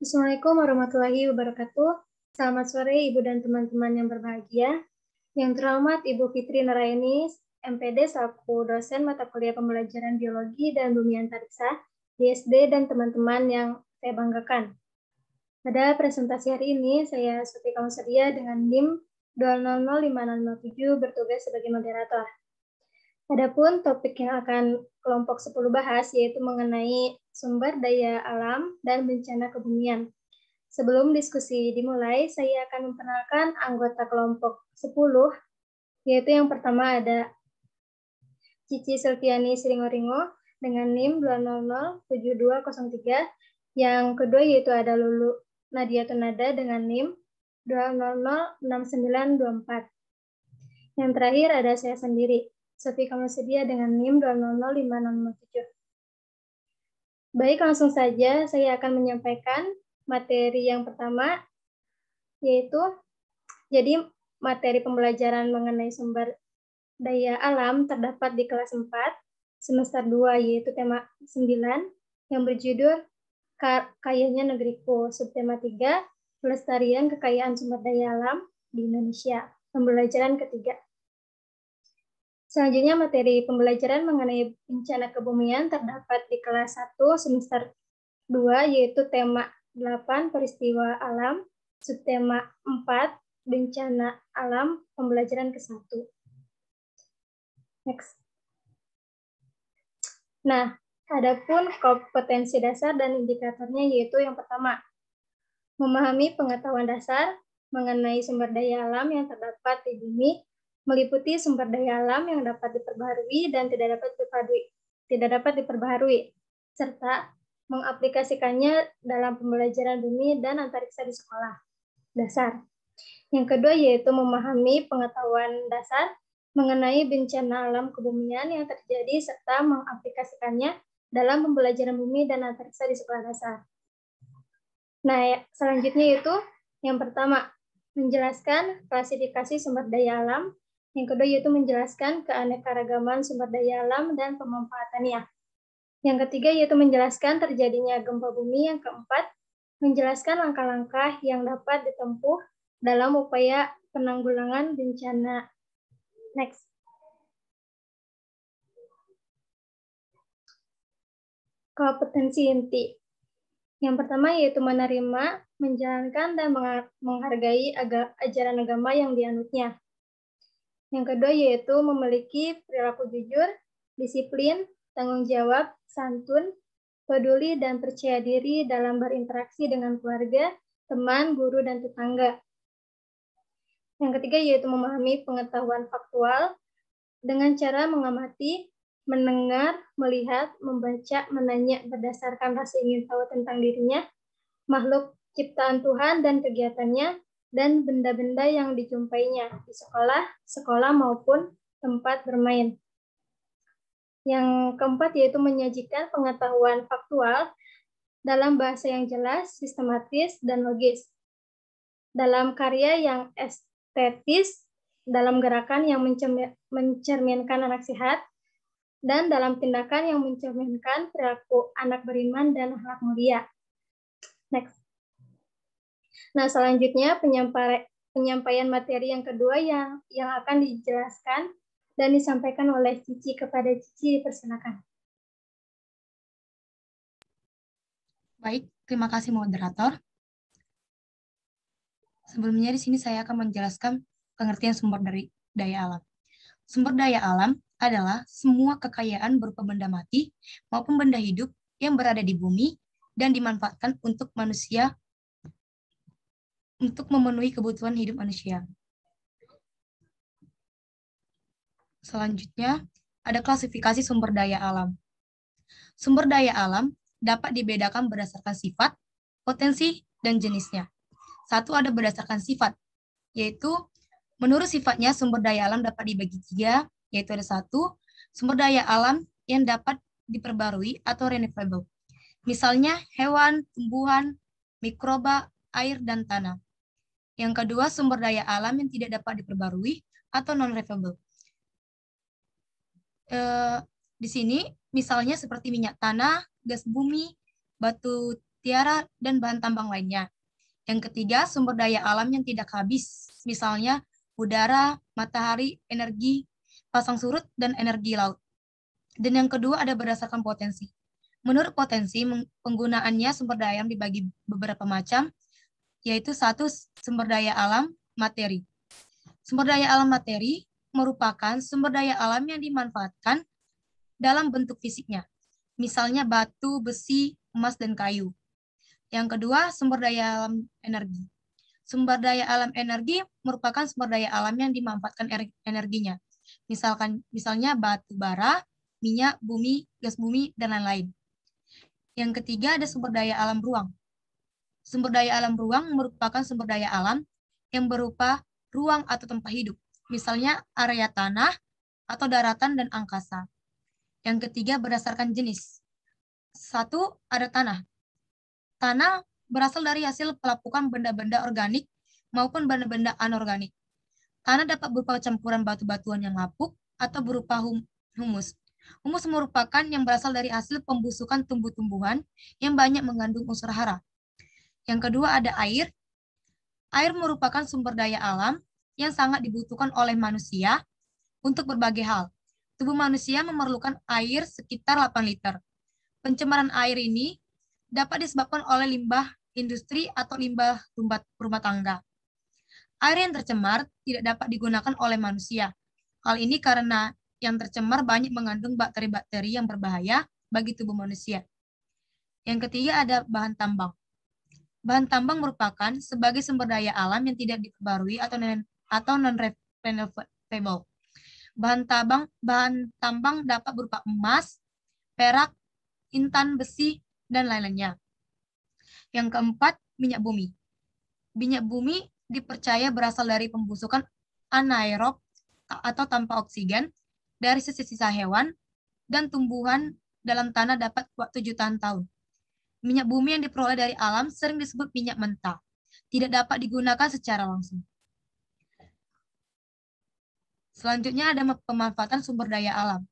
Assalamualaikum warahmatullahi wabarakatuh. Selamat sore Ibu dan teman-teman yang berbahagia. Yang terhormat Ibu Fitri Nuraini, MPD selaku dosen mata kuliah pembelajaran biologi dan bumi antariksa di SD dan teman-teman yang saya banggakan. Pada presentasi hari ini, saya Suti Kausadia dengan NIM 2005007 bertugas sebagai moderator. Adapun topik yang akan kelompok 10 bahas yaitu mengenai sumber daya alam dan bencana kebumian. Sebelum diskusi dimulai, saya akan memperkenalkan anggota kelompok 10, yaitu yang pertama ada Cici Silviani Siringoringo dengan NIM 2007203. Yang kedua yaitu ada Lulu Nadia Tunada dengan NIM 2006924. Yang terakhir ada saya sendiri, Sofi Kausadia dengan NIM 2005007. Baik, langsung saja saya akan menyampaikan materi yang pertama, yaitu jadi materi pembelajaran mengenai sumber daya alam terdapat di kelas 4, semester 2, yaitu tema 9, yang berjudul Kayanya Negeriku, subtema 3, Pelestarian Kekayaan Sumber Daya Alam di Indonesia, pembelajaran ketiga. Selanjutnya materi pembelajaran mengenai bencana kebumian terdapat di kelas 1 semester 2 yaitu tema 8 peristiwa alam, subtema 4 bencana alam, pembelajaran ke-1. Next. Nah, adapun kompetensi dasar dan indikatornya yaitu yang pertama, memahami pengetahuan dasar mengenai sumber daya alam yang terdapat di bumi, meliputi sumber daya alam yang dapat diperbaharui dan tidak dapat diperbaharui, serta mengaplikasikannya dalam pembelajaran bumi dan antariksa di sekolah dasar. Yang kedua yaitu memahami pengetahuan dasar mengenai bencana alam kebumian yang terjadi serta mengaplikasikannya dalam pembelajaran bumi dan antariksa di sekolah dasar. Nah, selanjutnya itu yang pertama, menjelaskan klasifikasi sumber daya alam. Yang kedua yaitu menjelaskan keanekaragaman sumber daya alam dan pemanfaatannya. Yang ketiga yaitu menjelaskan terjadinya gempa bumi. Yang keempat, menjelaskan langkah-langkah yang dapat ditempuh dalam upaya penanggulangan bencana. Next. Kompetensi inti. Yang pertama yaitu menerima, menjalankan, dan menghargai ajaran agama yang dianutnya. Yang kedua yaitu memiliki perilaku jujur, disiplin, tanggung jawab, santun, peduli, dan percaya diri dalam berinteraksi dengan keluarga, teman, guru, dan tetangga. Yang ketiga yaitu memahami pengetahuan faktual dengan cara mengamati, mendengar, melihat, membaca, menanya berdasarkan rasa ingin tahu tentang dirinya, makhluk ciptaan Tuhan dan kegiatannya, dan benda-benda yang dijumpainya di sekolah maupun tempat bermain. Yang keempat yaitu menyajikan pengetahuan faktual dalam bahasa yang jelas, sistematis, dan logis. Dalam karya yang estetis, dalam gerakan yang mencerminkan anak sehat, dan dalam tindakan yang mencerminkan perilaku anak beriman dan akhlak mulia. Next. Nah, selanjutnya penyampaian materi yang kedua yang akan dijelaskan dan disampaikan oleh Cici. Kepada Cici, dipersilakan. Baik, terima kasih moderator. Sebelumnya di sini saya akan menjelaskan pengertian sumber dari daya alam. Sumber daya alam adalah semua kekayaan berupa benda mati maupun benda hidup yang berada di bumi dan dimanfaatkan untuk manusia untuk memenuhi kebutuhan hidup manusia. Selanjutnya, ada klasifikasi sumber daya alam. Sumber daya alam dapat dibedakan berdasarkan sifat, potensi, dan jenisnya. Satu ada berdasarkan sifat, yaitu menurut sifatnya sumber daya alam dapat dibagi 3, yaitu ada 1, sumber daya alam yang dapat diperbarui atau renewable. Misalnya hewan, tumbuhan, mikroba, air, dan tanah. Yang kedua, sumber daya alam yang tidak dapat diperbarui atau non-renewable. Di sini misalnya seperti minyak tanah, gas bumi, batu tiara, dan bahan tambang lainnya. Yang ketiga, sumber daya alam yang tidak habis, misalnya udara, matahari, energi, pasang surut, dan energi laut. Dan yang kedua ada berdasarkan potensi. Menurut potensi, penggunaannya sumber daya alam dibagi beberapa macam, yaitu satu, sumber daya alam materi. Sumber daya alam materi merupakan sumber daya alam yang dimanfaatkan dalam bentuk fisiknya, misalnya batu, besi, emas, dan kayu. Yang kedua, sumber daya alam energi. Sumber daya alam energi merupakan sumber daya alam yang dimanfaatkan energinya. Misalnya batu bara, minyak, bumi, gas bumi, dan lain-lain. Yang ketiga ada sumber daya alam ruang. Sumber daya alam ruang merupakan sumber daya alam yang berupa ruang atau tempat hidup. Misalnya area tanah atau daratan dan angkasa. Yang ketiga berdasarkan jenis. Satu, ada tanah. Tanah berasal dari hasil pelapukan benda-benda organik maupun benda-benda anorganik. Tanah dapat berupa campuran batu-batuan yang lapuk atau berupa humus. Humus merupakan yang berasal dari hasil pembusukan tumbuh-tumbuhan yang banyak mengandung unsur hara. Yang kedua ada air. Air merupakan sumber daya alam yang sangat dibutuhkan oleh manusia untuk berbagai hal. Tubuh manusia memerlukan air sekitar 8 liter. Pencemaran air ini dapat disebabkan oleh limbah industri atau limbah rumah tangga. Air yang tercemar tidak dapat digunakan oleh manusia. Hal ini karena yang tercemar banyak mengandung bakteri-bakteri yang berbahaya bagi tubuh manusia. Yang ketiga ada bahan tambang. Bahan tambang merupakan sebagai sumber daya alam yang tidak diperbarui atau non-renewable. Bahan tambang dapat berupa emas, perak, intan, besi, dan lain-lainnya. Yang keempat, minyak bumi. Minyak bumi dipercaya berasal dari pembusukan anaerob atau tanpa oksigen dari sisa-sisa hewan dan tumbuhan dalam tanah dapat waktu jutaan tahun. Minyak bumi yang diperoleh dari alam sering disebut minyak mentah. Tidak dapat digunakan secara langsung. Selanjutnya ada pemanfaatan sumber daya alam.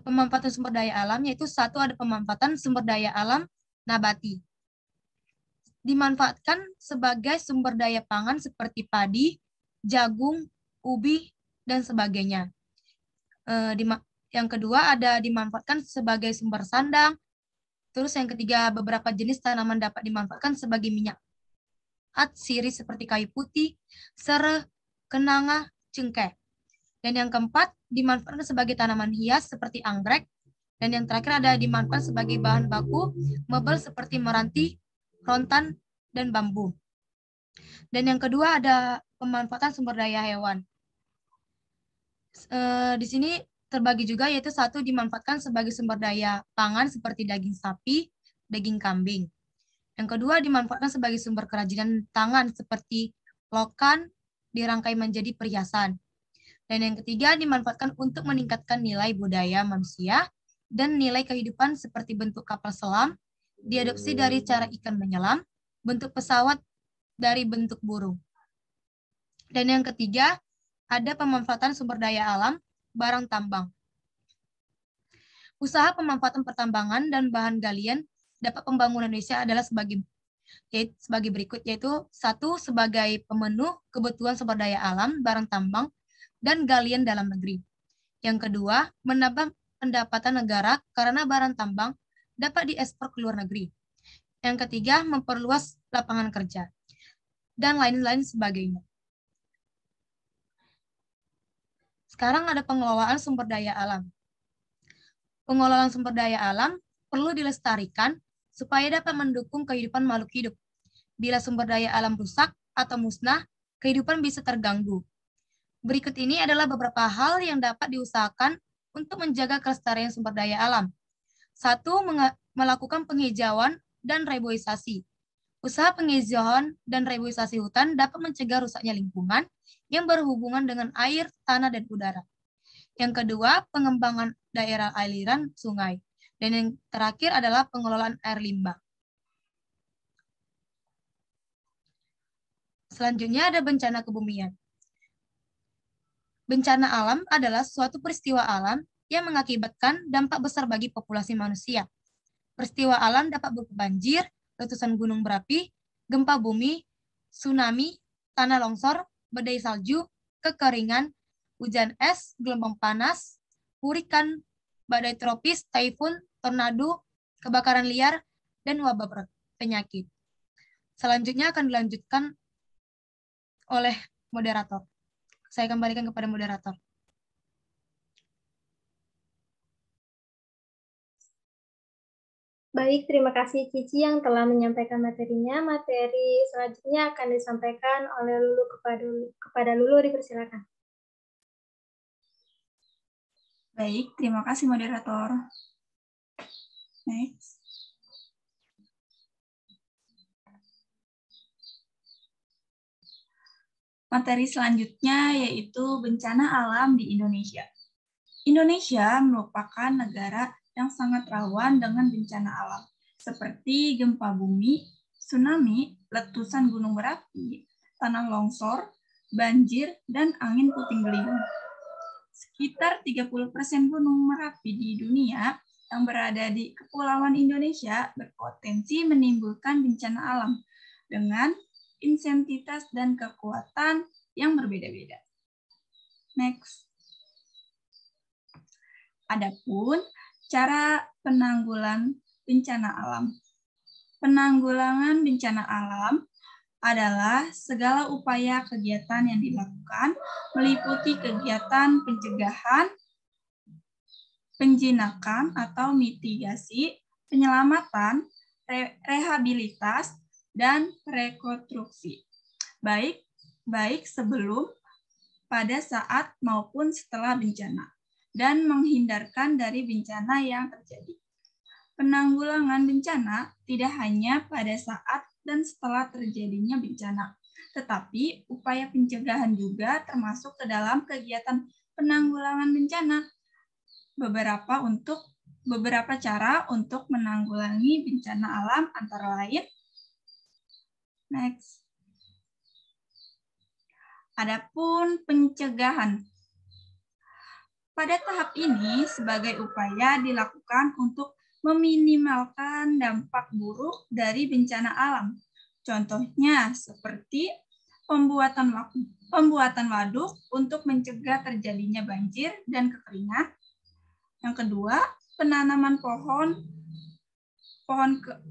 Pemanfaatan sumber daya alam yaitu satu ada pemanfaatan sumber daya alam nabati. Dimanfaatkan sebagai sumber daya pangan seperti padi, jagung, ubi, dan sebagainya. Yang kedua ada dimanfaatkan sebagai sumber sandang. Terus yang ketiga beberapa jenis tanaman dapat dimanfaatkan sebagai minyak atsiri seperti kayu putih, sereh, kenanga, cengkeh. Dan yang keempat, dimanfaatkan sebagai tanaman hias seperti anggrek. Dan yang terakhir ada dimanfaatkan sebagai bahan baku mebel seperti meranti, rontan, dan bambu. Dan yang kedua ada pemanfaatan sumber daya hewan. Di sini terbagi juga yaitu satu dimanfaatkan sebagai sumber daya pangan seperti daging sapi, daging kambing. Yang kedua dimanfaatkan sebagai sumber kerajinan tangan seperti lokan dirangkai menjadi perhiasan. Dan yang ketiga dimanfaatkan untuk meningkatkan nilai budaya manusia dan nilai kehidupan seperti bentuk kapal selam, diadopsi dari cara ikan menyelam, bentuk pesawat dari bentuk burung. Dan yang ketiga ada pemanfaatan sumber daya alam, barang tambang. Usaha pemanfaatan pertambangan dan bahan galian dapat pembangunan Indonesia adalah sebagai berikut, yaitu satu sebagai pemenuh kebutuhan sumber daya alam, barang tambang, dan galian dalam negeri. Yang kedua, menambah pendapatan negara karena barang tambang dapat diekspor ke luar negeri. Yang ketiga, memperluas lapangan kerja, dan lain-lain sebagainya. Sekarang ada pengelolaan sumber daya alam. Pengelolaan sumber daya alam perlu dilestarikan supaya dapat mendukung kehidupan makhluk hidup. Bila sumber daya alam rusak atau musnah, kehidupan bisa terganggu. Berikut ini adalah beberapa hal yang dapat diusahakan untuk menjaga kelestarian sumber daya alam. Satu, melakukan penghijauan dan reboisasi. Usaha penghijauan dan reboisasi hutan dapat mencegah rusaknya lingkungan yang berhubungan dengan air, tanah, dan udara. Yang kedua, pengembangan daerah aliran sungai. Dan yang terakhir adalah pengelolaan air limbah. Selanjutnya ada bencana kebumian. Bencana alam adalah suatu peristiwa alam yang mengakibatkan dampak besar bagi populasi manusia. Peristiwa alam dapat berupa banjir, letusan gunung berapi, gempa bumi, tsunami, tanah longsor, badai salju, kekeringan, hujan es, gelombang panas, hurikan, badai tropis, taifun, tornado, kebakaran liar, dan wabah penyakit. Selanjutnya akan dilanjutkan oleh moderator. Saya kembalikan kepada moderator. Baik, terima kasih Cici yang telah menyampaikan materinya. Materi selanjutnya akan disampaikan oleh Lulu kepada Lulu, dipersilakan. Baik, terima kasih moderator. Next. Materi selanjutnya yaitu bencana alam di Indonesia. Indonesia merupakan negara yang sangat rawan dengan bencana alam, seperti gempa bumi, tsunami, letusan gunung berapi, tanah longsor, banjir, dan angin puting beliung. Sekitar 30% gunung Merapi di dunia yang berada di Kepulauan Indonesia berpotensi menimbulkan bencana alam dengan intensitas dan kekuatan yang berbeda-beda. Next. Adapun cara penanggulangan bencana alam. Penanggulangan bencana alam adalah segala upaya kegiatan yang dilakukan meliputi kegiatan pencegahan, penjinakan atau mitigasi, penyelamatan, rehabilitas, dan rekonstruksi. Baik sebelum, pada saat maupun setelah bencana, dan menghindarkan dari bencana yang terjadi. Penanggulangan bencana tidak hanya pada saat dan setelah terjadinya bencana, tetapi upaya pencegahan juga termasuk ke dalam kegiatan penanggulangan bencana. Beberapa cara untuk menanggulangi bencana alam antara lain. Next. Adapun pencegahan. Pada tahap ini, sebagai upaya dilakukan untuk meminimalkan dampak buruk dari bencana alam. Contohnya seperti pembuatan waduk untuk mencegah terjadinya banjir dan kekeringan. Yang kedua, penanaman pohon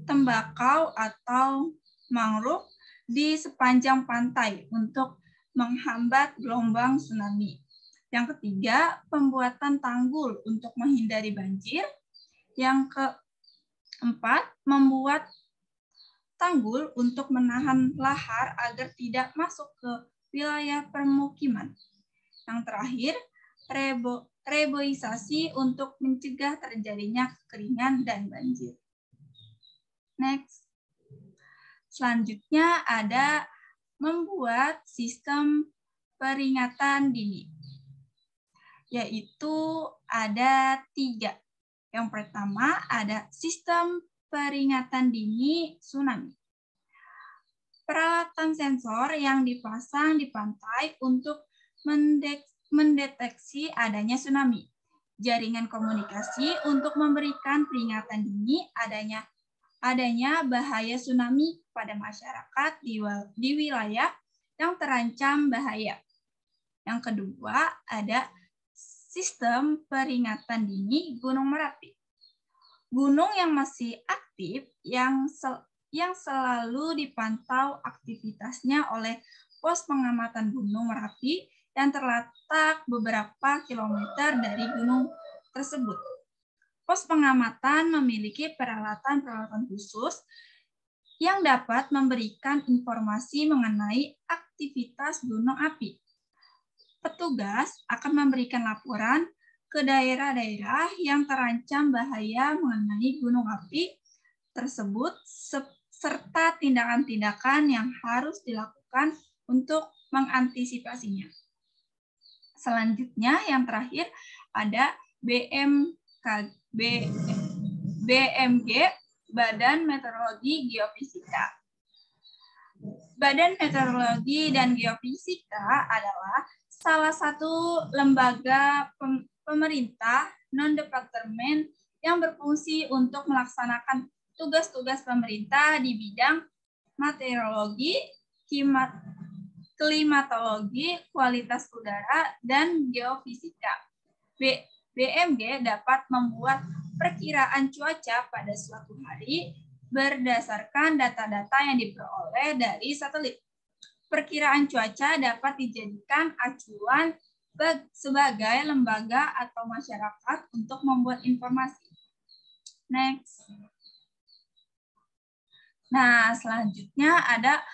tembakau atau mangrove di sepanjang pantai untuk menghambat gelombang tsunami. Yang ketiga, pembuatan tanggul untuk menghindari banjir. Yang keempat, membuat tanggul untuk menahan lahar agar tidak masuk ke wilayah permukiman. Yang terakhir, reboisasi untuk mencegah terjadinya kekeringan dan banjir. Next. Selanjutnya ada membuat sistem peringatan dini, yaitu ada 3. Yang pertama ada sistem peringatan dini tsunami. Peralatan sensor yang dipasang di pantai untuk mendeteksi adanya tsunami. Jaringan komunikasi untuk memberikan peringatan dini adanya bahaya tsunami pada masyarakat di wilayah yang terancam bahaya. Yang kedua ada sistem peringatan dini Gunung Merapi. Gunung yang masih aktif yang selalu dipantau aktivitasnya oleh pos pengamatan Gunung Merapi yang terletak beberapa kilometer dari gunung tersebut. Pos pengamatan memiliki peralatan-peralatan khusus yang dapat memberikan informasi mengenai aktivitas gunung api. Petugas akan memberikan laporan ke daerah-daerah yang terancam bahaya mengenai gunung api tersebut, serta tindakan-tindakan yang harus dilakukan untuk mengantisipasinya. Selanjutnya, yang terakhir ada BMG, Badan Meteorologi Geofisika. Badan Meteorologi dan Geofisika adalah salah satu lembaga pemerintah non-departemen yang berfungsi untuk melaksanakan tugas-tugas pemerintah di bidang meteorologi, klimatologi, kualitas udara, dan geofisika. BMG dapat membuat perkiraan cuaca pada suatu hari berdasarkan data-data yang diperoleh dari satelit. Perkiraan cuaca dapat dijadikan acuan sebagai lembaga atau masyarakat untuk membuat informasi. Next. Nah, selanjutnya ada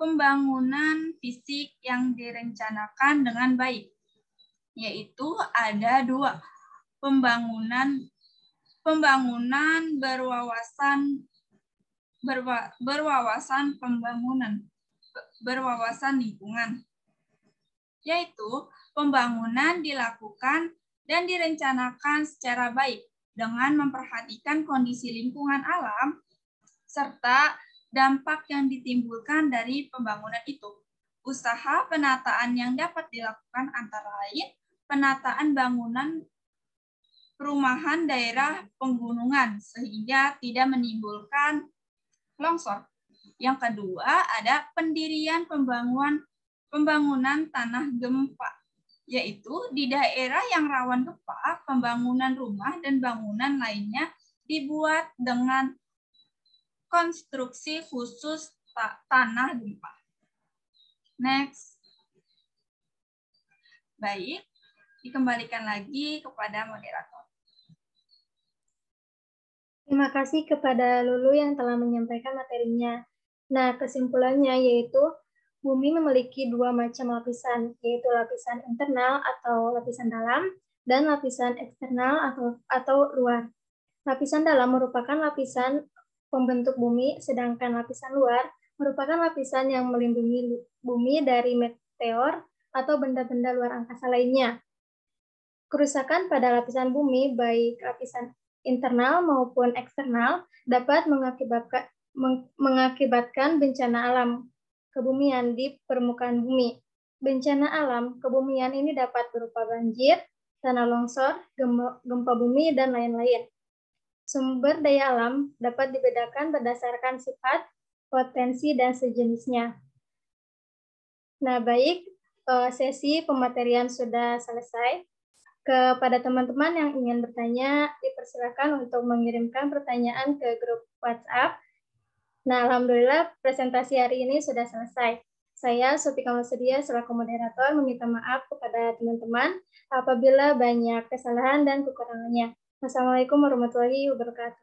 pembangunan fisik yang direncanakan dengan baik, yaitu ada 2. Pembangunan berwawasan lingkungan, yaitu pembangunan dilakukan dan direncanakan secara baik dengan memperhatikan kondisi lingkungan alam serta dampak yang ditimbulkan dari pembangunan itu. Usaha penataan yang dapat dilakukan antara lain penataan bangunan perumahan daerah pegunungan sehingga tidak menimbulkan longsor. Yang kedua ada pendirian pembangunan tanah gempa, yaitu di daerah yang rawan gempa, pembangunan rumah dan bangunan lainnya dibuat dengan konstruksi khusus tanah gempa. Next. Baik, dikembalikan lagi kepada moderator. Terima kasih kepada Lulu yang telah menyampaikan materinya. Nah, kesimpulannya yaitu bumi memiliki 2 macam lapisan, yaitu lapisan internal atau lapisan dalam dan lapisan eksternal atau luar. Lapisan dalam merupakan lapisan pembentuk bumi, sedangkan lapisan luar merupakan lapisan yang melindungi bumi dari meteor atau benda-benda luar angkasa lainnya. Kerusakan pada lapisan bumi, baik lapisan internal maupun eksternal, dapat mengakibatkan bencana alam kebumian di permukaan bumi. Bencana alam kebumian ini dapat berupa banjir, tanah longsor, gempa bumi, dan lain-lain. Sumber daya alam dapat dibedakan berdasarkan sifat, potensi, dan sejenisnya. Nah, baik, sesi pematerian sudah selesai. Kepada teman-teman yang ingin bertanya, dipersilakan untuk mengirimkan pertanyaan ke grup WhatsApp. Nah, alhamdulillah presentasi hari ini sudah selesai. Saya, Sophie Kamalsedia, selaku moderator, meminta maaf kepada teman-teman apabila banyak kesalahan dan kekurangannya. Wassalamualaikum warahmatullahi wabarakatuh.